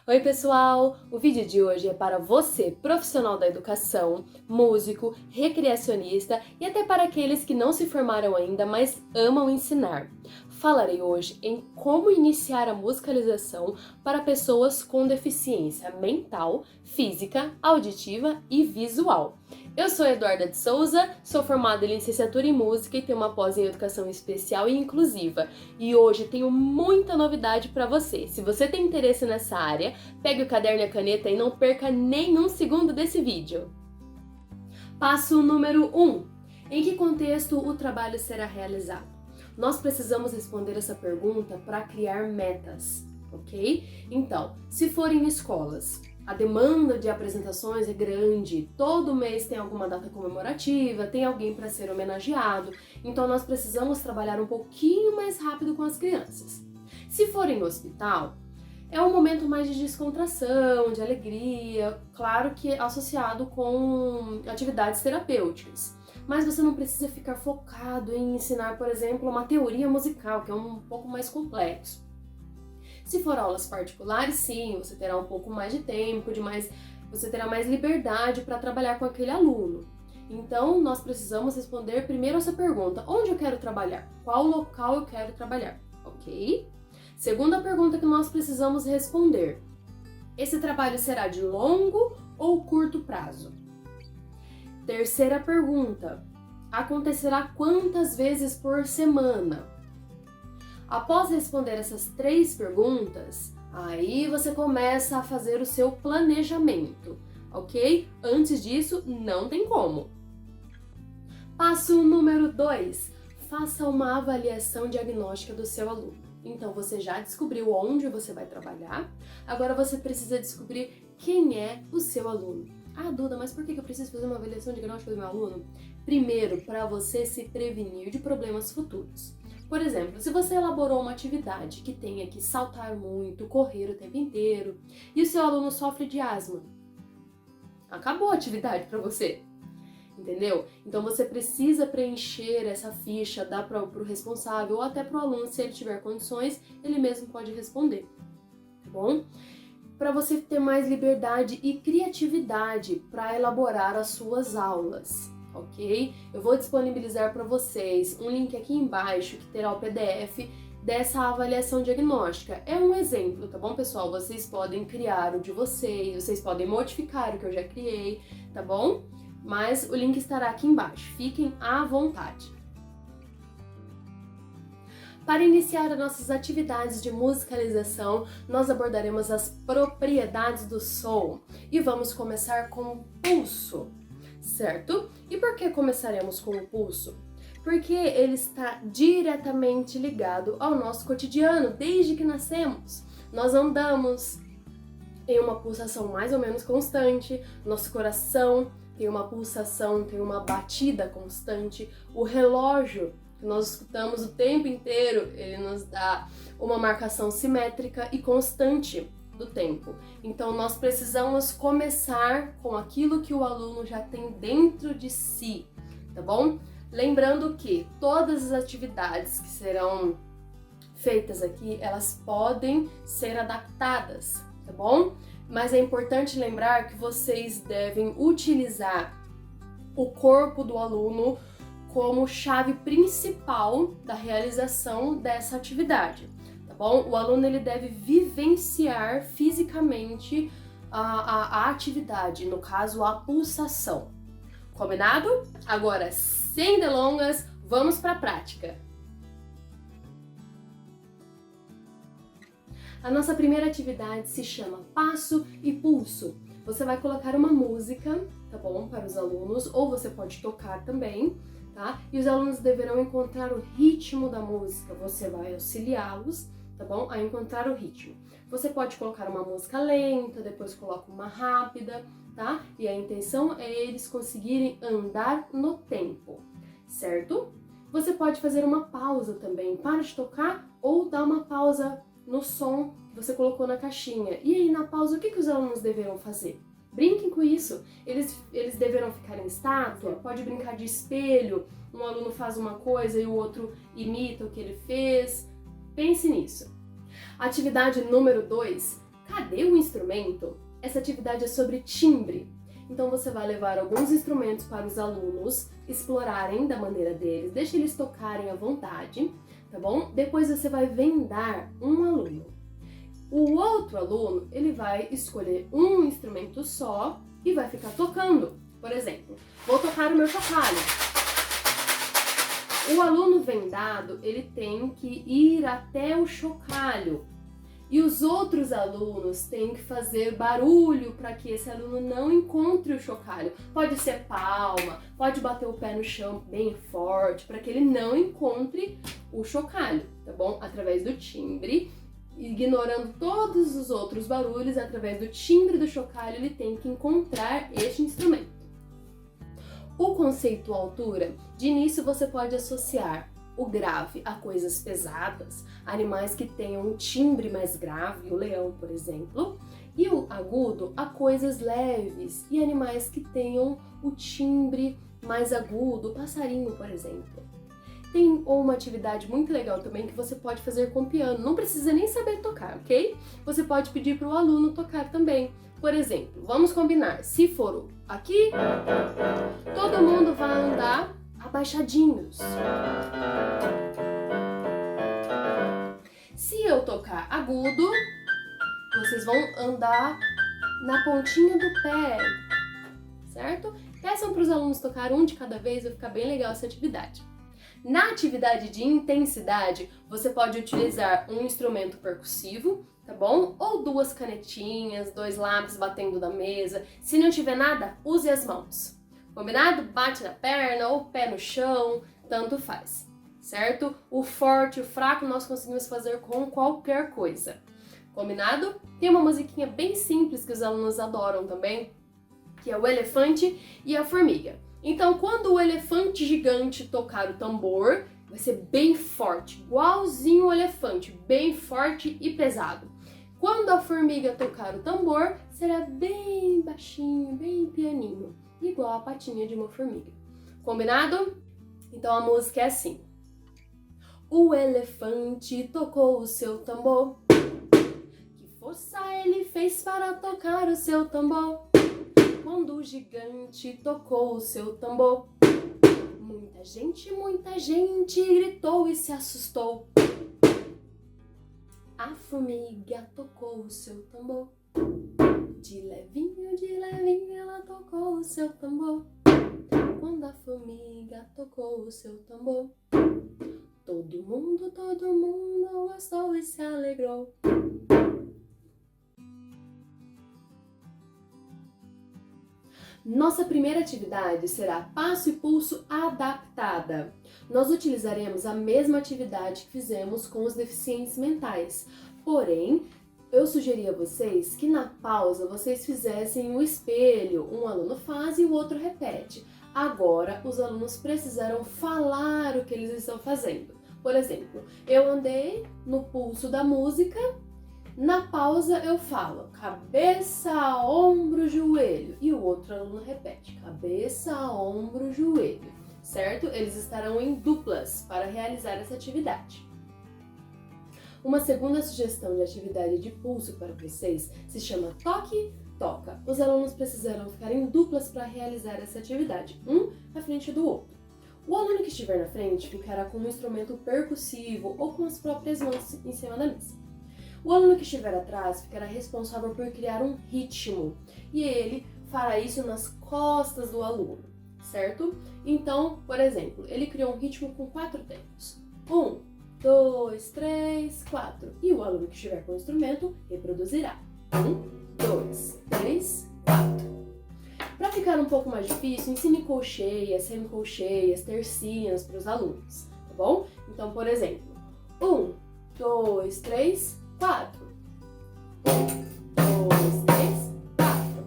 Oi pessoal, o vídeo de hoje é para você, profissional da educação, músico, recreacionista e até para aqueles que não se formaram ainda, mas amam ensinar. Falarei hoje em como iniciar a musicalização para pessoas com deficiência mental, física, auditiva e visual. Eu sou Eduarda de Souza, sou formada em licenciatura em música e tenho uma pós em educação especial e inclusiva. E hoje tenho muita novidade para você. Se você tem interesse nessa área, pegue o caderno e a caneta e não perca nenhum segundo desse vídeo. Passo número 1. Em que contexto o trabalho será realizado? Nós precisamos responder essa pergunta para criar metas, ok? Então, se for em escolas, a demanda de apresentações é grande, todo mês tem alguma data comemorativa, tem alguém para ser homenageado, então nós precisamos trabalhar um pouquinho mais rápido com as crianças. Se for em hospital, é um momento mais de descontração, de alegria, claro que associado com atividades terapêuticas. Mas você não precisa ficar focado em ensinar, por exemplo, uma teoria musical, que é um pouco mais complexo. Se for aulas particulares, sim, você terá um pouco mais de tempo, você terá mais liberdade para trabalhar com aquele aluno. Então, nós precisamos responder primeiro essa pergunta: onde eu quero trabalhar? Qual local eu quero trabalhar? Ok? Segunda pergunta que nós precisamos responder: esse trabalho será de longo ou curto prazo? Terceira pergunta: acontecerá quantas vezes por semana? Após responder essas 3 perguntas, aí você começa a fazer o seu planejamento, ok? Antes disso, não tem como. Passo número 2. Faça uma avaliação diagnóstica do seu aluno. Então, você já descobriu onde você vai trabalhar, agora você precisa descobrir quem é o seu aluno. Ah, Duda, mas por que eu preciso fazer uma avaliação diagnóstica do meu aluno? Primeiro, para você se prevenir de problemas futuros. Por exemplo, se você elaborou uma atividade que tenha que saltar muito, correr o tempo inteiro, e o seu aluno sofre de asma, acabou a atividade para você. Entendeu? Então você precisa preencher essa ficha, dá para o responsável ou até para o aluno, se ele tiver condições, ele mesmo pode responder, tá bom? Para você ter mais liberdade e criatividade para elaborar as suas aulas, ok? Eu vou disponibilizar para vocês um link aqui embaixo que terá o PDF dessa avaliação diagnóstica. É um exemplo, tá bom, pessoal? Vocês podem criar o de vocês podem modificar o que eu já criei, tá bom? Mas o link estará aqui embaixo, fiquem à vontade. Para iniciar as nossas atividades de musicalização, nós abordaremos as propriedades do som e vamos começar com o pulso, certo? E por que começaremos com o pulso? Porque ele está diretamente ligado ao nosso cotidiano, desde que nascemos. Nós andamos em uma pulsação mais ou menos constante, nosso coração tem uma pulsação, tem uma batida constante, o relógio que nós escutamos o tempo inteiro, ele nos dá uma marcação simétrica e constante do tempo. Então nós precisamos começar com aquilo que o aluno já tem dentro de si, tá bom? Lembrando que todas as atividades que serão feitas aqui, elas podem ser adaptadas, tá bom? Mas é importante lembrar que vocês devem utilizar o corpo do aluno como chave principal da realização dessa atividade, tá bom? O aluno ele deve vivenciar fisicamente a atividade, no caso a pulsação. Combinado? Agora, sem delongas, vamos para a prática. A nossa primeira atividade se chama passo e pulso. Você vai colocar uma música, tá bom, para os alunos, ou você pode tocar também, tá? E os alunos deverão encontrar o ritmo da música. Você vai auxiliá-los, tá bom, a encontrar o ritmo. Você pode colocar uma música lenta, depois coloca uma rápida, tá? E a intenção é eles conseguirem andar no tempo, certo? Você pode fazer uma pausa também, para de tocar ou dar uma pausa no som que você colocou na caixinha. E aí, na pausa, o que os alunos deverão fazer? Brinquem com isso. Eles deverão ficar em estátua, pode brincar de espelho, um aluno faz uma coisa e o outro imita o que ele fez. Pense nisso. Atividade número 2, Cadê o instrumento? Essa atividade é sobre timbre. Então você vai levar alguns instrumentos para os alunos explorarem da maneira deles, deixa eles tocarem à vontade, tá bom? Depois você vai vendar um aluno. O outro aluno, ele vai escolher um instrumento só e vai ficar tocando. Por exemplo, vou tocar o meu chocalho. O aluno vendado, ele tem que ir até o chocalho. E os outros alunos têm que fazer barulho para que esse aluno não encontre o chocalho. Pode ser palma, pode bater o pé no chão bem forte para que ele não encontre o chocalho, tá bom? Através do timbre, ignorando todos os outros barulhos, através do timbre do chocalho, ele tem que encontrar este instrumento. O conceito altura, de início você pode associar o grave a coisas pesadas, animais que tenham um timbre mais grave, o leão, por exemplo, e o agudo a coisas leves e animais que tenham o timbre mais agudo, o passarinho, por exemplo. Tem uma atividade muito legal também que você pode fazer com piano, não precisa nem saber tocar, ok? Você pode pedir para o aluno tocar também. Por exemplo, vamos combinar, se for aqui, todo mundo vai andar abaixadinhos. Se eu tocar agudo, vocês vão andar na pontinha do pé, certo? Peçam para os alunos tocar um de cada vez, vai ficar bem legal essa atividade. Na atividade de intensidade, você pode utilizar um instrumento percussivo, tá bom? Ou duas canetinhas, 2 lápis batendo na mesa. Se não tiver nada, use as mãos. Combinado? Bate na perna ou pé no chão, tanto faz, certo? O forte e o fraco nós conseguimos fazer com qualquer coisa. Combinado? Tem uma musiquinha bem simples que os alunos adoram também, que é o elefante e a formiga. Então, quando o elefante gigante tocar o tambor, vai ser bem forte, igualzinho o elefante, bem forte e pesado. Quando a formiga tocar o tambor, será bem baixinho, bem pianinho, igual a patinha de uma formiga. Combinado? Então a música é assim. O elefante tocou o seu tambor. Que força ele fez para tocar o seu tambor? Quando o gigante tocou o seu tambor, muita gente gritou e se assustou. A formiga tocou o seu tambor. De levinho ela tocou o seu tambor. Quando a formiga tocou o seu tambor, todo mundo gostou e se alegrou. Nossa primeira atividade será passo e pulso adaptada. Nós utilizaremos a mesma atividade que fizemos com os deficientes mentais, porém, eu sugeri a vocês que na pausa vocês fizessem o espelho, um aluno faz e o outro repete. Agora, os alunos precisarão falar o que eles estão fazendo. Por exemplo, eu andei no pulso da música. Na pausa eu falo cabeça, ombro, joelho e o outro aluno repete cabeça, ombro, joelho, certo? Eles estarão em duplas para realizar essa atividade. Uma segunda sugestão de atividade de pulso para vocês se chama toque, toca. Os alunos precisarão ficar em duplas para realizar essa atividade, um à frente do outro. O aluno que estiver na frente ficará com um instrumento percussivo ou com as próprias mãos em cima da mesa. O aluno que estiver atrás ficará responsável por criar um ritmo e ele fará isso nas costas do aluno, certo? Então, por exemplo, ele criou um ritmo com 4 tempos. 1, 2, 3, 4. E o aluno que estiver com o instrumento reproduzirá. 1, 2, 3, 4. Para ficar um pouco mais difícil, ensine colcheias, semicolcheias, tercinas para os alunos, tá bom? Então, por exemplo, 1, 2, 3, 4. 1, 2, 3, 4.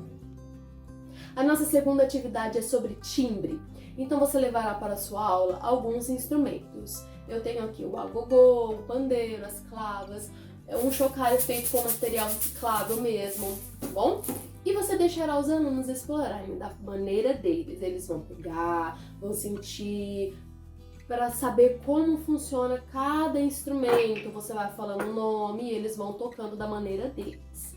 A nossa segunda atividade é sobre timbre. Então você levará para a sua aula alguns instrumentos. Eu tenho aqui o agogô, o pandeiro, as clavas, um chocalho feito com material reciclável mesmo, tá bom? E você deixará os alunos explorarem da maneira deles. Eles vão pegar, vão sentir, para saber como funciona cada instrumento. Você vai falando o nome e eles vão tocando da maneira deles.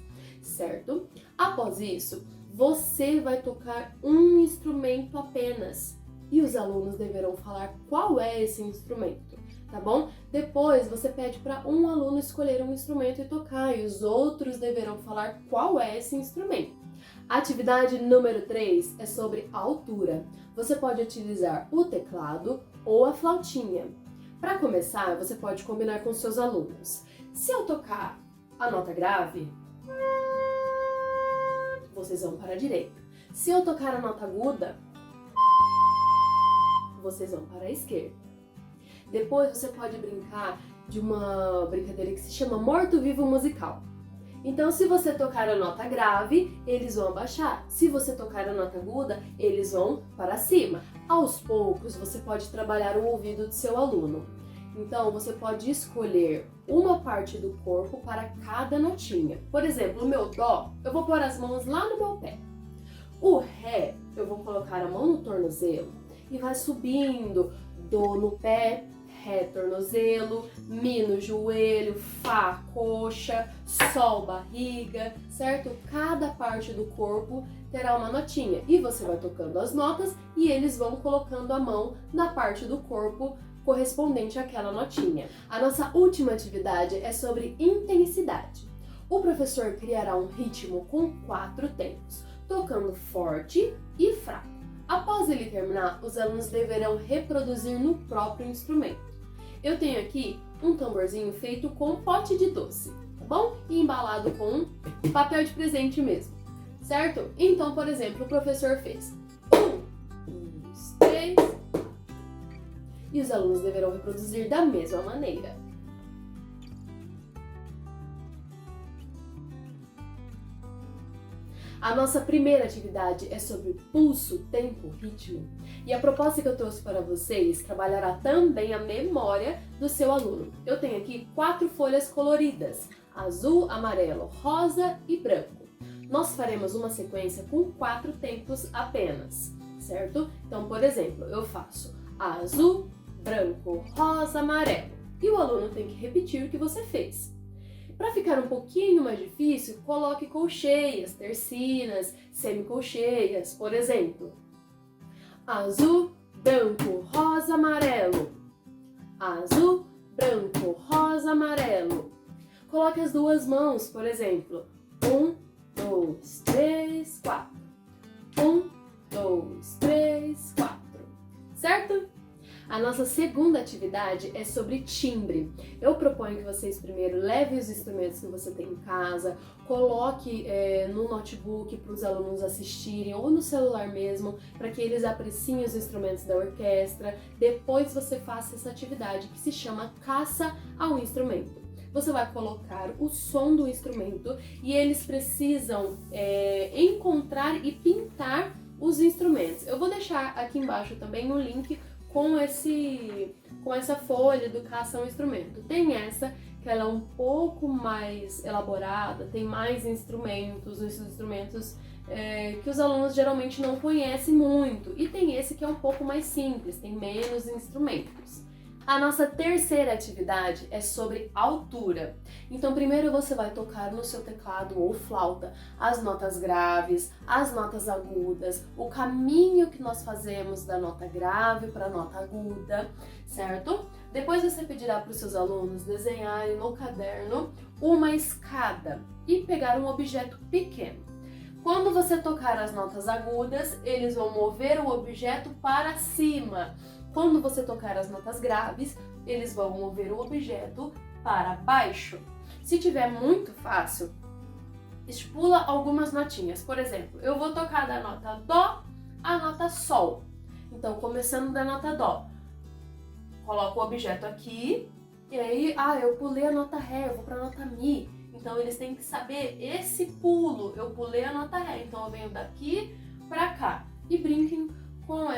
certo? Após isso, você vai tocar um instrumento apenas e os alunos deverão falar qual é esse instrumento, tá bom? Depois você pede para um aluno escolher um instrumento e tocar e os outros deverão falar qual é esse instrumento. Atividade número 3 é sobre altura. Você pode utilizar o teclado ou a flautinha. Para começar, você pode combinar com seus alunos. Se eu tocar a nota grave, vocês vão para a direita. Se eu tocar a nota aguda, vocês vão para a esquerda. Depois você pode brincar de uma brincadeira que se chama morto-vivo musical. Então, se você tocar a nota grave, eles vão abaixar. Se você tocar a nota aguda, eles vão para cima. Aos poucos, você pode trabalhar o ouvido do seu aluno. Então, você pode escolher uma parte do corpo para cada notinha. Por exemplo, o meu dó, eu vou pôr as mãos lá no meu pé. O ré, eu vou colocar a mão no tornozelo e vai subindo. Dó no pé, ré, tornozelo, mi no joelho, fá, coxa, sol, barriga, certo? Cada parte do corpo terá uma notinha e você vai tocando as notas e eles vão colocando a mão na parte do corpo correspondente àquela notinha. A nossa última atividade é sobre intensidade. O professor criará um ritmo com 4 tempos, tocando forte e fraco. Após ele terminar, os alunos deverão reproduzir no próprio instrumento. Eu tenho aqui um tamborzinho feito com pote de doce, tá bom? E embalado com papel de presente mesmo, certo? Então, por exemplo, o professor fez 1, 2, 3, e os alunos deverão reproduzir da mesma maneira. A nossa primeira atividade é sobre pulso, tempo, ritmo. E a proposta que eu trouxe para vocês trabalhará também a memória do seu aluno. Eu tenho aqui 4 folhas coloridas, azul, amarelo, rosa e branco. Nós faremos uma sequência com 4 tempos apenas, certo? Então, por exemplo, eu faço azul, branco, rosa, amarelo. E o aluno tem que repetir o que você fez. Para ficar um pouquinho mais difícil, coloque colcheias, tercinas, semicolcheias, por exemplo. Azul, branco, rosa, amarelo. Azul, branco, rosa, amarelo. Coloque as 2 mãos, por exemplo. 1, 2, 3, 4. 1, 2, 3, 4. Certo? A nossa segunda atividade é sobre timbre. Eu proponho que vocês primeiro levem os instrumentos que você tem em casa, coloque no notebook para os alunos assistirem ou no celular mesmo, para que eles apreciem os instrumentos da orquestra. Depois você faça essa atividade que se chama caça ao instrumento. Você vai colocar o som do instrumento e eles precisam encontrar e pintar os instrumentos. Eu vou deixar aqui embaixo também o link com essa folha do caça ao instrumento. Tem essa que ela é um pouco mais elaborada, tem mais instrumentos, os instrumentos que os alunos geralmente não conhecem muito. E tem esse que é um pouco mais simples, tem menos instrumentos. A nossa terceira atividade é sobre altura. Então, primeiro você vai tocar no seu teclado ou flauta as notas graves, as notas agudas, o caminho que nós fazemos da nota grave para a nota aguda, certo? Depois você pedirá para os seus alunos desenharem no caderno uma escada e pegar um objeto pequeno. Quando você tocar as notas agudas, eles vão mover o objeto para cima. Quando você tocar as notas graves, eles vão mover o objeto para baixo. Se tiver muito fácil, estipula algumas notinhas. Por exemplo, eu vou tocar da nota Dó à nota Sol. Então, começando da nota Dó, coloco o objeto aqui e aí, eu pulei a nota Ré, eu vou para a nota Mi. Então, eles têm que saber esse pulo. Eu pulei a nota Ré, então eu venho daqui para cá. E brinquem com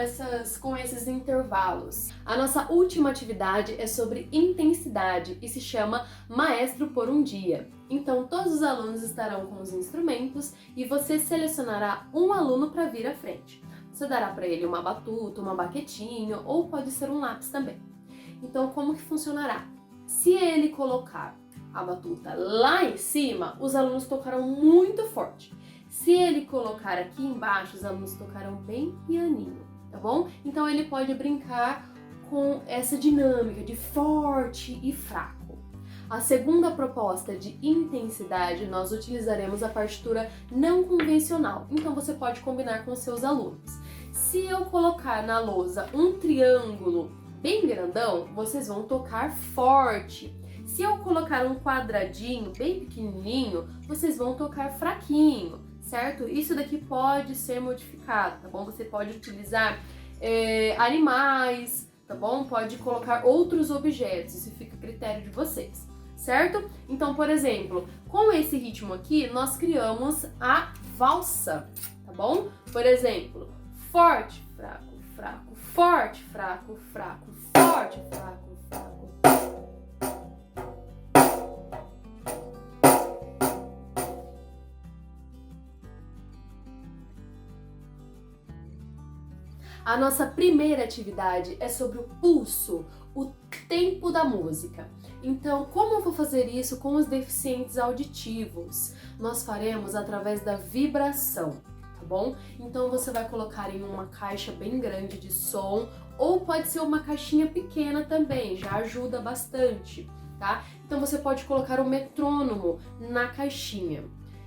esses intervalos. A nossa última atividade é sobre intensidade e se chama Maestro por um Dia. Então, todos os alunos estarão com os instrumentos e você selecionará um aluno para vir à frente. Você dará para ele uma batuta, uma baquetinha ou pode ser um lápis também. Então, como que funcionará? Se ele colocar a batuta lá em cima, os alunos tocarão muito forte. Se ele colocar aqui embaixo, os alunos tocarão bem pianinho, tá bom? Então ele pode brincar com essa dinâmica de forte e fraco. A segunda proposta de intensidade, nós utilizaremos a partitura não convencional, então você pode combinar com seus alunos. Se eu colocar na lousa um triângulo bem grandão, vocês vão tocar forte. Se eu colocar um quadradinho bem pequenininho, vocês vão tocar fraquinho, certo? Isso daqui pode ser modificado, tá bom? Você pode utilizar animais, tá bom? Pode colocar outros objetos, isso fica a critério de vocês, certo? Então, por exemplo, com esse ritmo aqui, nós criamos a valsa, tá bom? Por exemplo, forte, fraco, fraco, forte, fraco, fraco, forte, fraco, fraco. A nossa primeira atividade é sobre o pulso, o tempo da música. Então, como eu vou fazer isso com os deficientes auditivos? Nós faremos através da vibração, tá bom? Então você vai colocar em uma caixa bem grande de som, ou pode ser uma caixinha pequena também, já ajuda bastante, tá? Então você pode colocar o metrônomo na caixinha.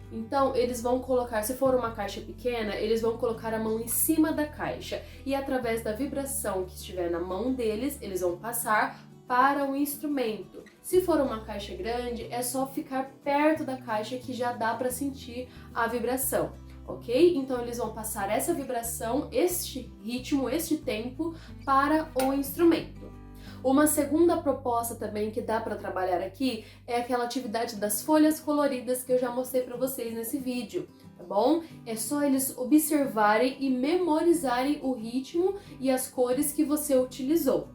Então, eles vão colocar, se for uma caixa pequena, eles vão colocar a mão em cima da caixa e através da vibração que estiver na mão deles, eles vão passar para o instrumento. Se for uma caixa grande, é só ficar perto da caixa que já dá para sentir a vibração, ok? Então, eles vão passar essa vibração, este ritmo, este tempo para o instrumento. Uma segunda proposta também que dá para trabalhar aqui é aquela atividade das folhas coloridas que eu já mostrei para vocês nesse vídeo, tá bom? É só eles observarem e memorizarem o ritmo e as cores que você utilizou.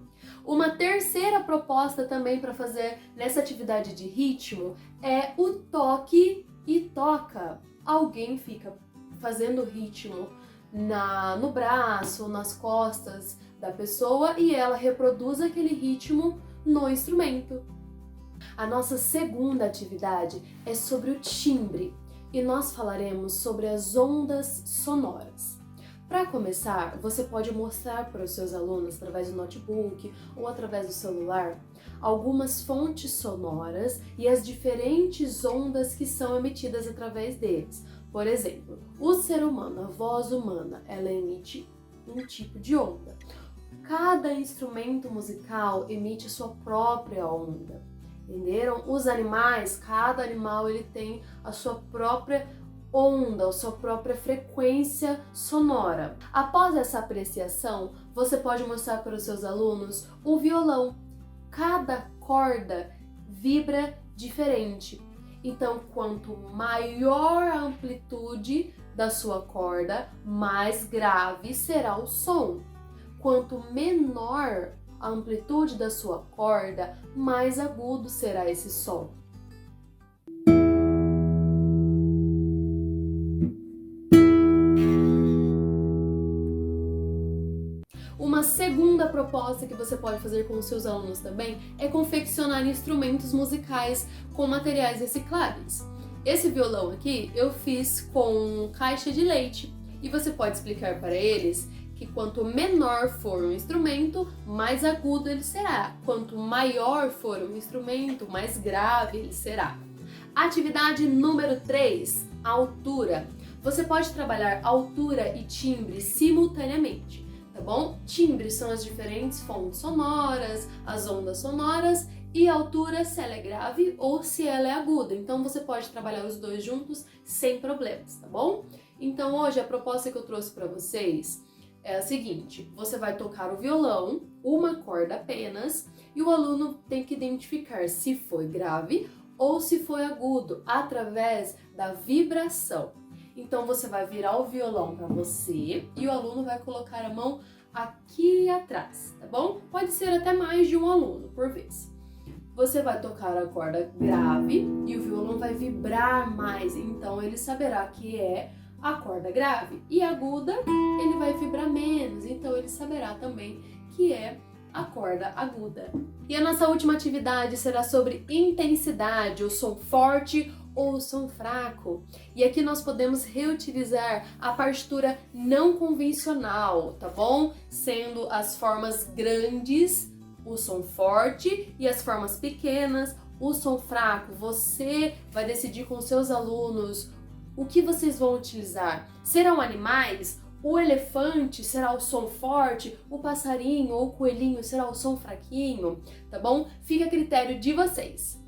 Uma terceira proposta também para fazer nessa atividade de ritmo é o toque e toca. Alguém fica fazendo ritmo no braço, nas costas da pessoa e ela reproduz aquele ritmo no instrumento. A nossa segunda atividade é sobre o timbre e nós falaremos sobre as ondas sonoras. Para começar, você pode mostrar para os seus alunos, através do notebook ou através do celular, algumas fontes sonoras e as diferentes ondas que são emitidas através deles. Por exemplo, o ser humano, a voz humana, ela emite um tipo de onda. Cada instrumento musical emite sua própria onda, entenderam? Os animais, cada animal ele tem a sua própria onda, a sua própria frequência sonora. Após essa apreciação, você pode mostrar para os seus alunos o violão. Cada corda vibra diferente. Então, quanto maior a amplitude da sua corda, mais grave será o som. Quanto menor a amplitude da sua corda, mais agudo será esse som. Uma segunda proposta que você pode fazer com os seus alunos também é confeccionar instrumentos musicais com materiais recicláveis. Esse violão aqui eu fiz com caixa de leite e você pode explicar para eles que quanto menor for um instrumento, mais agudo ele será. Quanto maior for um instrumento, mais grave ele será. Atividade número 3, altura. Você pode trabalhar altura e timbre simultaneamente, tá bom? Timbre são as diferentes fontes sonoras, as ondas sonoras, e altura se ela é grave ou se ela é aguda. Então você pode trabalhar os dois juntos sem problemas, tá bom? Então hoje a proposta que eu trouxe para vocês é a seguinte: você vai tocar o violão, uma corda apenas, e o aluno tem que identificar se foi grave ou se foi agudo através da vibração. Então você vai virar o violão para você e o aluno vai colocar a mão aqui atrás, tá bom? Pode ser até mais de um aluno por vez. Você vai tocar a corda grave e o violão vai vibrar mais, então ele saberá que é a corda grave. E aguda, ele vai vibrar menos, então ele saberá também que é a corda aguda. E a nossa última atividade será sobre intensidade, o som forte ou o som fraco. E aqui nós podemos reutilizar a partitura não convencional, tá bom? Sendo as formas grandes, o som forte, e as formas pequenas, o som fraco. Você vai decidir com seus alunos o que vocês vão utilizar. Serão animais? O elefante será o som forte, o passarinho ou o coelhinho será o som fraquinho, tá bom? Fica a critério de vocês.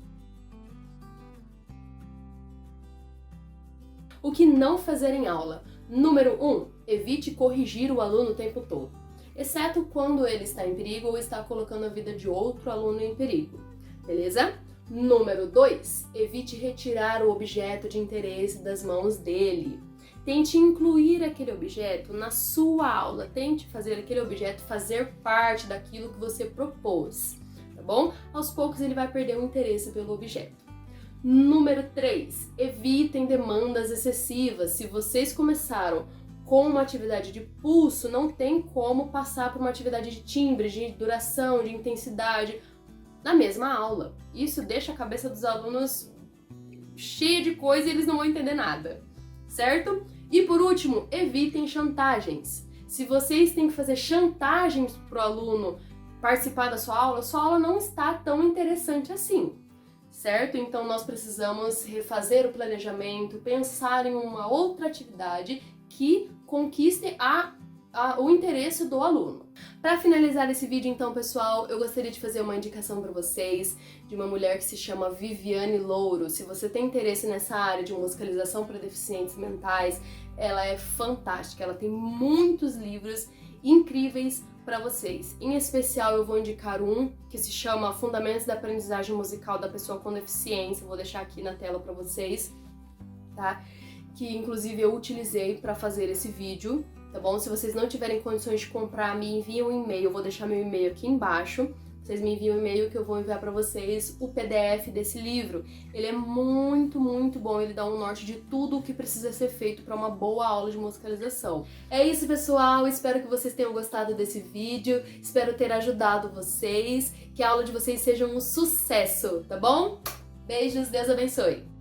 O que não fazer em aula? Número 1, evite corrigir o aluno o tempo todo, exceto quando ele está em perigo ou está colocando a vida de outro aluno em perigo, beleza? Número 2, evite retirar o objeto de interesse das mãos dele. Tente incluir aquele objeto na sua aula, tente fazer aquele objeto fazer parte daquilo que você propôs, tá bom? Aos poucos ele vai perder o interesse pelo objeto. Número 3, evitem demandas excessivas. Se vocês começaram com uma atividade de pulso, não tem como passar por uma atividade de timbre, de duração, de intensidade na mesma aula. Isso deixa a cabeça dos alunos cheia de coisa e eles não vão entender nada, certo? E por último, evitem chantagens. Se vocês têm que fazer chantagens para o aluno participar da sua aula não está tão interessante assim, certo? Então nós precisamos refazer o planejamento, pensar em uma outra atividade que conquiste o interesse do aluno. Para finalizar esse vídeo então, pessoal, eu gostaria de fazer uma indicação para vocês de uma mulher que se chama Viviane Louro. Se você tem interesse nessa área de musicalização para deficientes mentais, ela é fantástica, ela tem muitos livros incríveis para vocês. Em especial eu vou indicar um que se chama Fundamentos da Aprendizagem Musical da Pessoa com Deficiência, vou deixar aqui na tela para vocês, tá? Que inclusive eu utilizei para fazer esse vídeo, tá bom? Se vocês não tiverem condições de comprar, me enviem um e-mail, eu vou deixar meu e-mail aqui embaixo. Vocês me enviam um e-mail que eu vou enviar para vocês o PDF desse livro. Ele é muito, muito bom, ele dá um norte de tudo o que precisa ser feito para uma boa aula de musicalização. É isso, pessoal, espero que vocês tenham gostado desse vídeo, espero ter ajudado vocês, que a aula de vocês seja um sucesso, tá bom? Beijos, Deus abençoe!